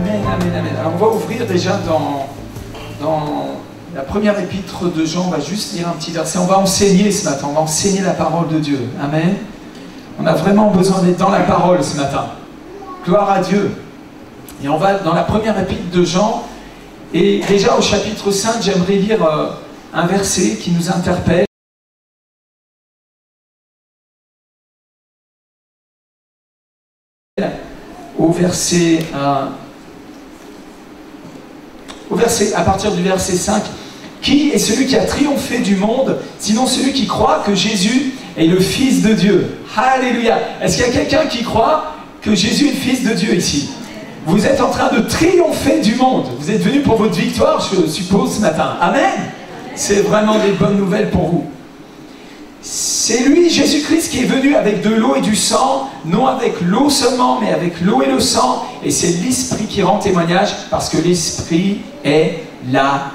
Amen, amen, amen. Alors on va ouvrir déjà dans la première épître de Jean. On va juste lire un petit verset. On va enseigner ce matin, on va enseigner la parole de Dieu. Amen. On a vraiment besoin d'être dans la parole ce matin. Gloire à Dieu. Et on va dans la première épître de Jean. Et déjà au chapitre 5, j'aimerais lire un verset qui nous interpelle. À partir du verset 5, qui est celui qui a triomphé du monde, sinon celui qui croit que Jésus est le Fils de Dieu? Alléluia! Est-ce qu'il y a quelqu'un qui croit que Jésus est le Fils de Dieu ici? Vous êtes en train de triompher du monde. Vous êtes venus pour votre victoire, je suppose, ce matin. Amen! C'est vraiment des bonnes nouvelles pour vous. C'est lui, Jésus-Christ, qui est venu avec de l'eau et du sang, non avec l'eau seulement, mais avec l'eau et le sang. Et c'est l'Esprit qui rend témoignage, parce que l'Esprit est la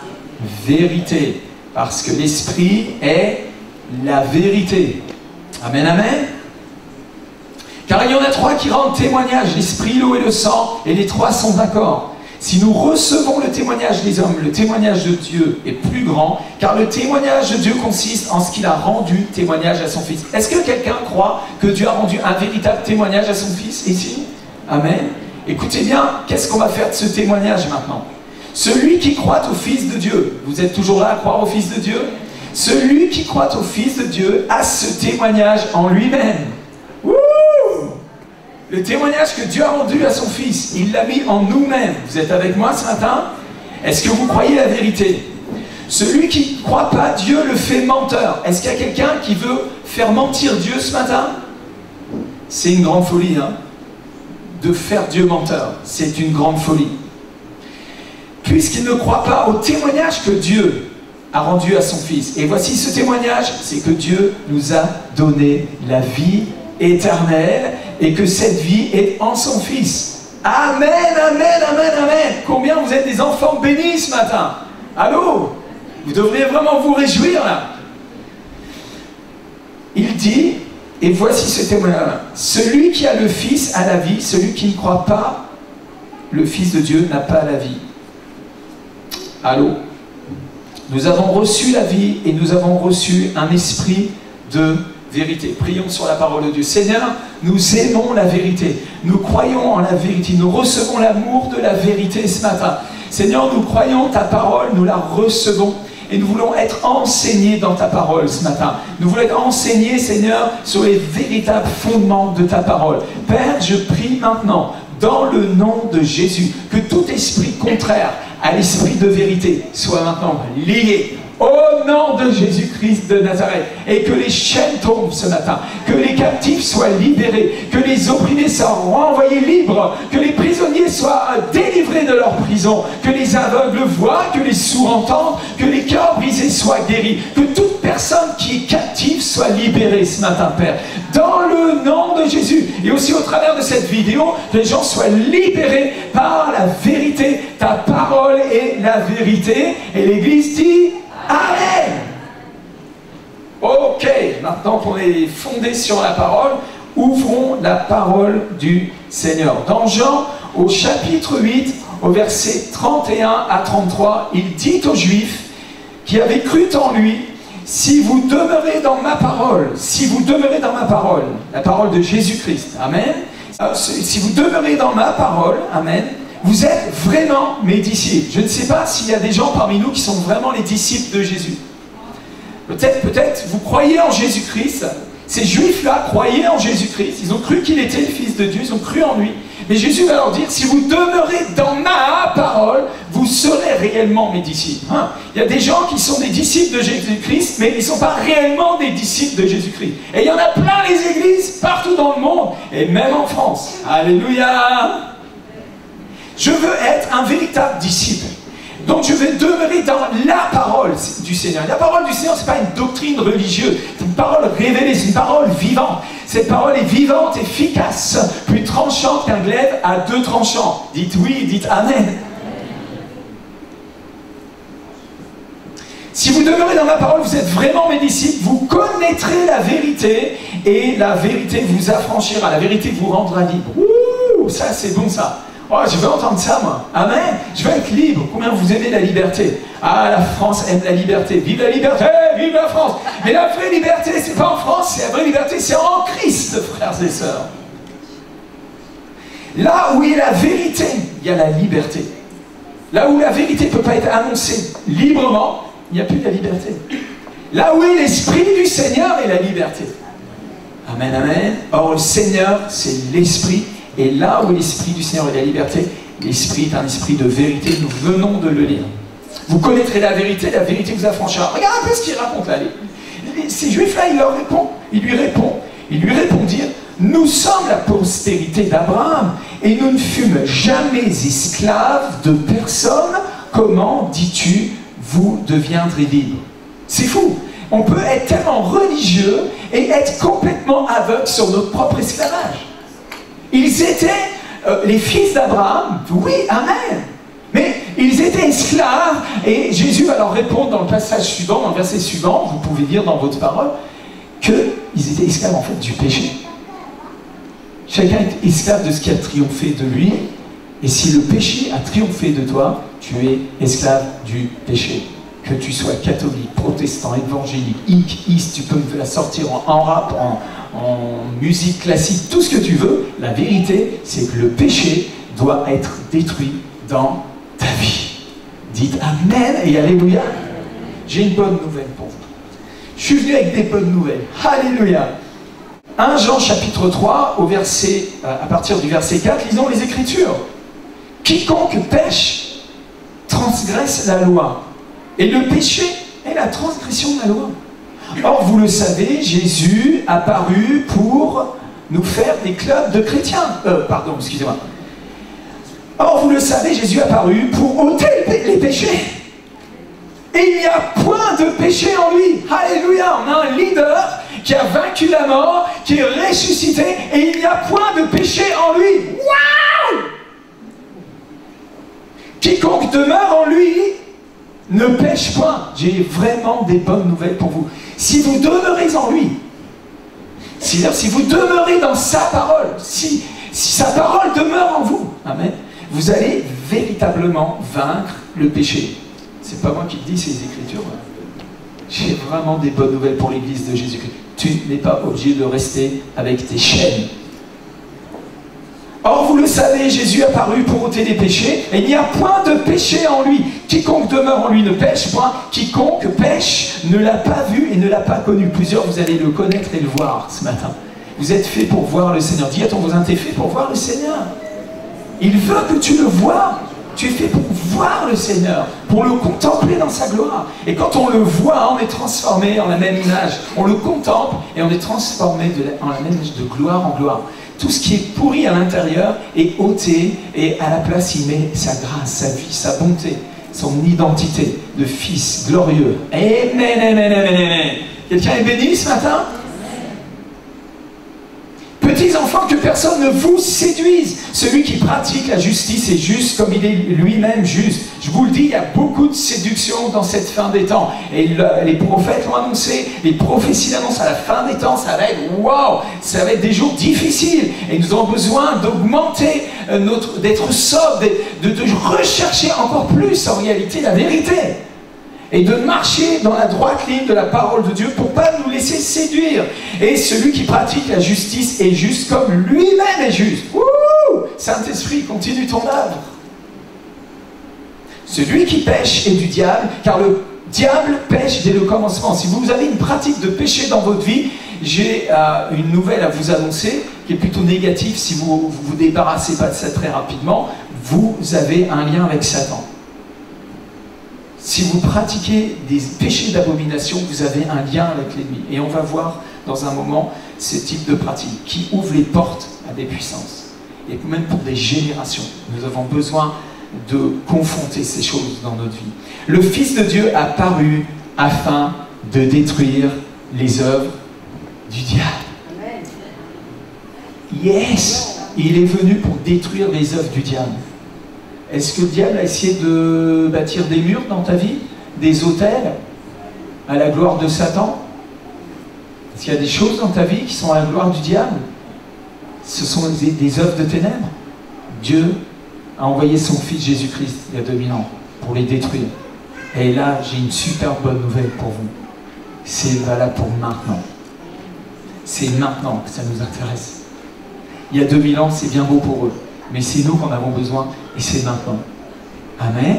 vérité. Parce que l'Esprit est la vérité. Amen, amen. Car il y en a trois qui rendent témoignage, l'Esprit, l'eau et le sang, et les trois sont d'accord. Si nous recevons le témoignage des hommes, le témoignage de Dieu est plus grand, car le témoignage de Dieu consiste en ce qu'il a rendu témoignage à son Fils. Est-ce que quelqu'un croit que Dieu a rendu un véritable témoignage à son Fils ici? Amen. Écoutez bien, qu'est-ce qu'on va faire de ce témoignage maintenant? Celui qui croit au Fils de Dieu, vous êtes toujours là à croire au Fils de Dieu? Celui qui croit au Fils de Dieu a ce témoignage en lui-même. Le témoignage que Dieu a rendu à son Fils, il l'a mis en nous-mêmes. Vous êtes avec moi ce matin? Est-ce que vous croyez la vérité? Celui qui ne croit pas Dieu le fait menteur. Est-ce qu'il y a quelqu'un qui veut faire mentir Dieu ce matin? C'est une grande folie, hein? De faire Dieu menteur. C'est une grande folie. Puisqu'il ne croit pas au témoignage que Dieu a rendu à son Fils. Et voici ce témoignage, c'est que Dieu nous a donné la vie éternelle et que cette vie est en son Fils. Amen, amen, amen, amen. Combien vous êtes des enfants bénis ce matin? Allô? Vous devriez vraiment vous réjouir là. Il dit, et voici ce témoignage, celui qui a le Fils a la vie, celui qui ne croit pas le Fils de Dieu n'a pas la vie. Allô? Nous avons reçu la vie et nous avons reçu un esprit de vérité. Prions sur la parole de Dieu. Seigneur, nous aimons la vérité. Nous croyons en la vérité. Nous recevons l'amour de la vérité ce matin. Seigneur, nous croyons ta parole, nous la recevons. Et nous voulons être enseignés dans ta parole ce matin. Nous voulons être enseignés, Seigneur, sur les véritables fondements de ta parole. Père, je prie maintenant, dans le nom de Jésus, que tout esprit contraire à l'esprit de vérité soit maintenant lié. Au nom de Jésus-Christ de Nazareth, et que les chaînes tombent ce matin, que les captifs soient libérés, que les opprimés soient renvoyés libres, que les prisonniers soient délivrés de leur prison, que les aveugles voient, que les sourds entendent, que les cœurs brisés soient guéris, que toute personne qui est captive soit libérée ce matin, Père, dans le nom de Jésus. Et aussi au travers de cette vidéo, que les gens soient libérés par la vérité. Ta parole est la vérité, et l'Église dit Amen. Ok, maintenant qu'on est fondé sur la parole, ouvrons la parole du Seigneur. Dans Jean, au chapitre 8, au verset 31 à 33, il dit aux Juifs qui avaient cru en lui, si vous demeurez dans ma parole, si vous demeurez dans ma parole, la parole de Jésus-Christ, Amen, si vous demeurez dans ma parole, Amen, vous êtes vraiment mes disciples. Je ne sais pas s'il y a des gens parmi nous qui sont vraiment les disciples de Jésus. Peut-être, vous croyez en Jésus-Christ. Ces Juifs-là croyaient en Jésus-Christ. Ils ont cru qu'il était le Fils de Dieu. Ils ont cru en lui. Mais Jésus va leur dire, si vous demeurez dans ma parole, vous serez réellement mes disciples. Hein? Il y a des gens qui sont des disciples de Jésus-Christ, mais ils ne sont pas réellement des disciples de Jésus-Christ. Et il y en a plein les églises, partout dans le monde, et même en France. Alléluia! Je veux être un véritable disciple. Donc je vais demeurer dans la parole du Seigneur. La parole du Seigneur, ce n'est pas une doctrine religieuse. C'est une parole révélée, c'est une parole vivante. Cette parole est vivante, efficace, plus tranchante qu'un glaive à deux tranchants. Dites oui, dites Amen. Si vous demeurez dans ma parole, vous êtes vraiment mes disciples, vous connaîtrez la vérité et la vérité vous affranchira. La vérité vous rendra libre. Ouh, ça c'est bon ça. Oh, je veux entendre ça, moi. Amen. Je veux être libre. Combien vous aimez la liberté? Ah, la France aime la liberté. Vive la liberté, vive la France. Mais la vraie liberté, c'est pas en France, c'est la vraie liberté, c'est en Christ, frères et sœurs. Là où est la vérité, il y a la liberté. Là où la vérité ne peut pas être annoncée librement, il n'y a plus de la liberté. Là où est l'Esprit du Seigneur est la liberté. Amen, amen. Or, le Seigneur, c'est l'Esprit. Et là où l'Esprit du Seigneur est la liberté, l'Esprit est un esprit de vérité. Nous venons de le lire. Vous connaîtrez la vérité vous affranchira. Regarde un peu ce qu'il raconte là. Ces Juifs-là, il lui répondirent, nous sommes la postérité d'Abraham et nous ne fûmes jamais esclaves de personne. Comment, dis-tu, vous deviendrez libres? C'est fou. On peut être tellement religieux et être complètement aveugle sur notre propre esclavage. Ils étaient les fils d'Abraham, oui, amen. Mais ils étaient esclaves et Jésus va leur répondre dans le passage suivant, dans le verset suivant, vous pouvez lire dans votre parole, qu'ils étaient esclaves en fait du péché. Chacun est esclave de ce qui a triomphé de lui, et si le péché a triomphé de toi, tu es esclave du péché. Que tu sois catholique, protestant, évangélique, tu peux me la sortir en rap, en musique classique, tout ce que tu veux. La vérité, c'est que le péché doit être détruit dans ta vie. Dites Amen et Alléluia. J'ai une bonne nouvelle pour vous. Je suis venu avec des bonnes nouvelles. Alléluia. 1 Jean chapitre 3, à partir du verset 4, lisons les Écritures. Quiconque pêche transgresse la loi. Et le péché est la transgression de la loi. Or, vous le savez, Jésus a apparu pour nous faire des clubs de chrétiens. Pardon, excusez-moi. Or, vous le savez, Jésus a apparu pour ôter les péchés. Et il n'y a point de péché en lui. Alléluia, on a un leader qui a vaincu la mort, qui est ressuscité, et il n'y a point de péché en lui. Waouh! Quiconque demeure en lui ne pêche point. J'ai vraiment des bonnes nouvelles pour vous. Si vous demeurez en lui, c'est-à-dire si vous demeurez dans sa parole, si sa parole demeure en vous, amen, vous allez véritablement vaincre le péché. C'est pas moi qui le dis, c'est les Écritures. J'ai vraiment des bonnes nouvelles pour l'Église de Jésus-Christ. Tu n'es pas obligé de rester avec tes chaînes. Or, vous le savez, Jésus est apparu pour ôter les péchés, et il n'y a point de péché en lui. Quiconque demeure en lui ne pêche point. Quiconque pêche ne l'a pas vu et ne l'a pas connu. Plusieurs, vous allez le connaître et le voir ce matin. Vous êtes fait pour voir le Seigneur. Dis à ton voisin, t'es fait pour voir le Seigneur. Il veut que tu le vois. Tu es fait pour voir le Seigneur, pour le contempler dans sa gloire. Et quand on le voit, on est transformé en la même image. On le contemple et on est transformé en la même image de gloire en gloire. Tout ce qui est pourri à l'intérieur est ôté et à la place il met sa grâce, sa vie, sa bonté, son identité de fils glorieux. Amen, amen, amen, amen. Quelqu'un est béni ce matin? Petits enfants, que personne ne vous séduise. Celui qui pratique la justice est juste comme il est lui-même juste. Je vous le dis, il y a beaucoup de séduction dans cette fin des temps. Et les prophètes l'ont annoncé, les prophéties l'annoncent à la fin des temps. Ça va être waouh, ça va être des jours difficiles. Et nous avons besoin d'augmenter d'être sobres, de rechercher encore plus en réalité la vérité. Et de marcher dans la droite ligne de la parole de Dieu pour ne pas nous laisser séduire. Et celui qui pratique la justice est juste comme lui-même est juste. Wouh! Saint-Esprit, continue ton œuvre. Celui qui pêche est du diable, car le diable pêche dès le commencement. Si vous avez une pratique de péché dans votre vie, j'ai une nouvelle à vous annoncer, qui est plutôt négative. Si vous ne vous débarrassez pas de ça très rapidement, vous avez un lien avec Satan. Si vous pratiquez des péchés d'abomination, vous avez un lien avec l'ennemi. Et on va voir dans un moment ce type de pratique qui ouvre les portes à des puissances. Et même pour des générations, nous avons besoin de confronter ces choses dans notre vie. Le Fils de Dieu a paru afin de détruire les œuvres du diable. Yes! Il est venu pour détruire les œuvres du diable. Est-ce que le diable a essayé de bâtir des murs dans ta vie? Des autels à la gloire de Satan? Est-ce qu'il y a des choses dans ta vie qui sont à la gloire du diable? Ce sont des œuvres de ténèbres. Dieu a envoyé son fils Jésus-Christ il y a 2000 ans pour les détruire. Et là, j'ai une super bonne nouvelle pour vous. C'est valable pour maintenant. C'est maintenant que ça nous intéresse. Il y a 2000 ans, c'est bien beau pour eux. Mais c'est nous qu'en avons besoin et c'est maintenant. Amen.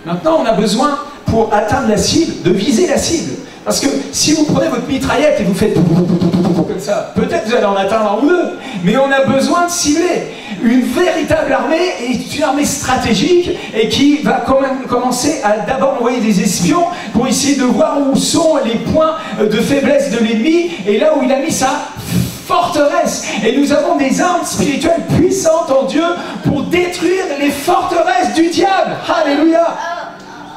Maintenant, on a besoin, pour atteindre la cible, de viser la cible. Parce que si vous prenez votre mitraillette et vous faites comme ça, peut-être vous allez en atteindre un ou deux, mais on a besoin de cibler. Une véritable armée est une armée stratégique et qui va quand même commencer à d'abord envoyer des espions pour essayer de voir où sont les points de faiblesse de l'ennemi et là où il a mis sa forteresse. Et nous avons des armes spirituelles puissantes en Dieu pour détruire les forteresses du diable. Alléluia.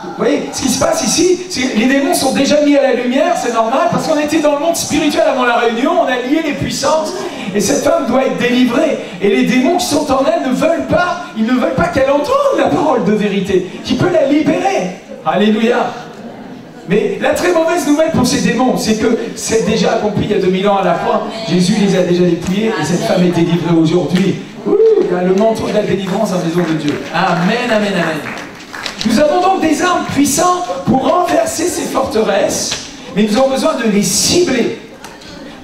Vous voyez, ce qui se passe ici, c'est que les démons sont déjà mis à la lumière, c'est normal, parce qu'on était dans le monde spirituel avant la réunion, on a lié les puissances, et cette femme doit être délivrée. Et les démons qui sont en elle ne veulent pas, ils ne veulent pas qu'elle entende la parole de vérité, qui peut la libérer. Alléluia. Mais la très mauvaise nouvelle pour ces démons, c'est que c'est déjà accompli il y a 2000 ans à la croix. Jésus les a déjà dépouillés, et cette femme est délivrée aujourd'hui. Il y a le manteau de la délivrance en maison de Dieu. Amen, amen, amen. Nous avons donc des armes puissantes pour renverser ces forteresses, mais nous avons besoin de les cibler.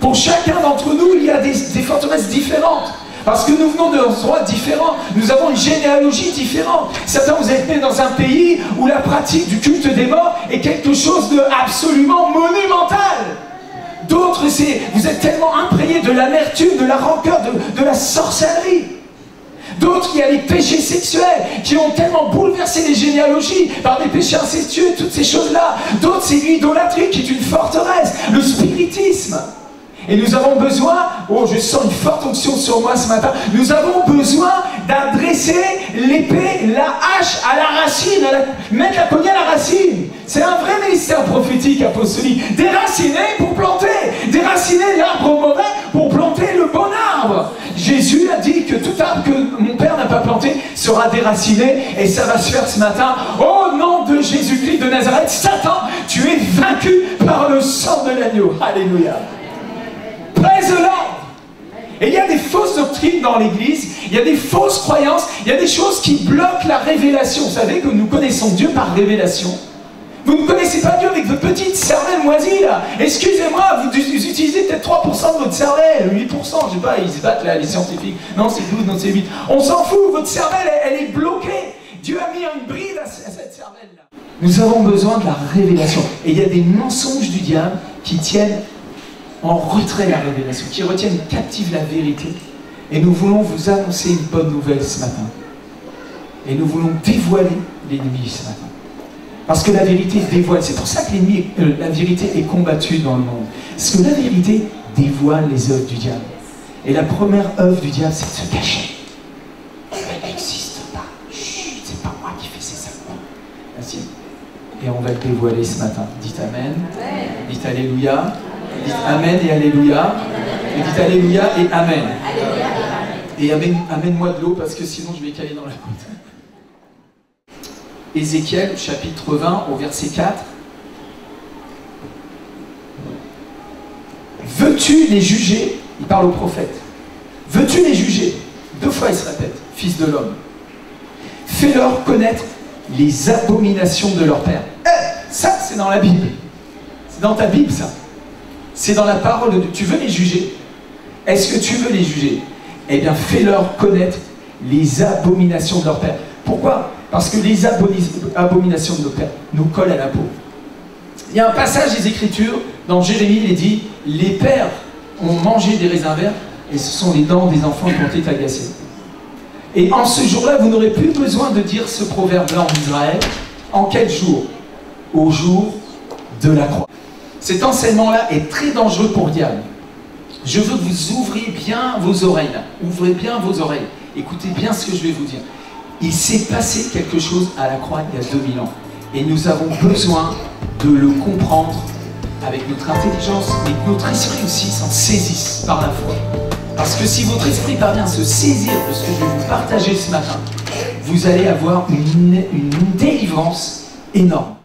Pour chacun d'entre nous, il y a des forteresses différentes. Parce que nous venons d'endroits différents, nous avons une généalogie différente. Certains, vous êtes nés dans un pays où la pratique du culte des morts est quelque chose d'absolument monumental. D'autres, vous êtes tellement imprégnés de l'amertume, de la rancœur, de la sorcellerie. D'autres, il y a les péchés sexuels qui ont tellement bouleversé les généalogies par des péchés incestueux, toutes ces choses-là. D'autres, c'est l'idolâtrie qui est une forteresse, le spiritisme. Et nous avons besoin, oh je sens une forte onction sur moi ce matin, nous avons besoin d'adresser l'épée, la hache à la racine, mettre la poignée à la racine. C'est un vrai ministère prophétique apostolique. Déraciner pour planter, déraciner l'arbre mauvais pour planter le bon arbre. Jésus a dit que tout arbre que mon Père n'a pas planté sera déraciné et ça va se faire ce matin. Au nom de Jésus-Christ de Nazareth, Satan, tu es vaincu par le sang de l'agneau. Alléluia. Praise the Lord. Et il y a des fausses doctrines dans l'Église, il y a des fausses croyances, il y a des choses qui bloquent la révélation. Vous savez que nous connaissons Dieu par révélation. Vous ne connaissez pas Dieu avec votre petite cervelle moisie là. Excusez-moi, vous utilisez peut-être 3% de votre cervelle, 8%, je sais pas, ils se battent là, les scientifiques. Non, c'est 12, non, c'est 8. On s'en fout, votre cervelle, elle est bloquée. Dieu a mis une bride à cette cervelle là. Nous avons besoin de la révélation. Et il y a des mensonges du diable qui tiennent en retrait la révélation, qui retiennent captive la vérité. Et nous voulons vous annoncer une bonne nouvelle ce matin. Et nous voulons dévoiler l'ennemi ce matin. Parce que la vérité dévoile. C'est pour ça que la vérité est combattue dans le monde. Parce que la vérité dévoile les œuvres du diable. Et la première œuvre du diable, c'est de se cacher. Elle n'existe pas. Chut, c'est pas moi qui fais ces sacrements. Merci. Et on va le dévoiler ce matin. Dites Amen. Dites Alléluia. Dites Amen et Alléluia. Et dites Alléluia et Amen. Et amène-moi de l'eau parce que sinon je vais caler dans la goutte. Ézéchiel, chapitre 20, au verset 4. Veux-tu les juger? Il parle au prophète. Veux-tu les juger? 2 fois il se répète. Fils de l'homme. Fais-leur connaître les abominations de leur père. Ça, c'est dans la Bible. C'est dans ta Bible, ça. C'est dans la parole de Dieu. Tu veux les juger? Est-ce que tu veux les juger? Eh bien, fais-leur connaître les abominations de leur père. Pourquoi? Parce que les abominations de nos pères nous collent à la peau. Il y a un passage des Écritures, dans Jérémie, il est dit « Les pères ont mangé des raisins verts et ce sont les dents des enfants qui ont été agacées. » Et en ce jour-là, vous n'aurez plus besoin de dire ce proverbe-là en Israël. En quel jour? Au jour de la croix. Cet enseignement-là est très dangereux pour le diable. Je veux que vous ouvriez bien vos oreilles là. Ouvrez bien vos oreilles. Écoutez bien ce que je vais vous dire. Il s'est passé quelque chose à la croix il y a 2000 ans. Et nous avons besoin de le comprendre avec notre intelligence, mais que notre esprit aussi s'en saisisse par la foi. Parce que si votre esprit parvient à se saisir de ce que je vais vous partager ce matin, vous allez avoir une délivrance énorme.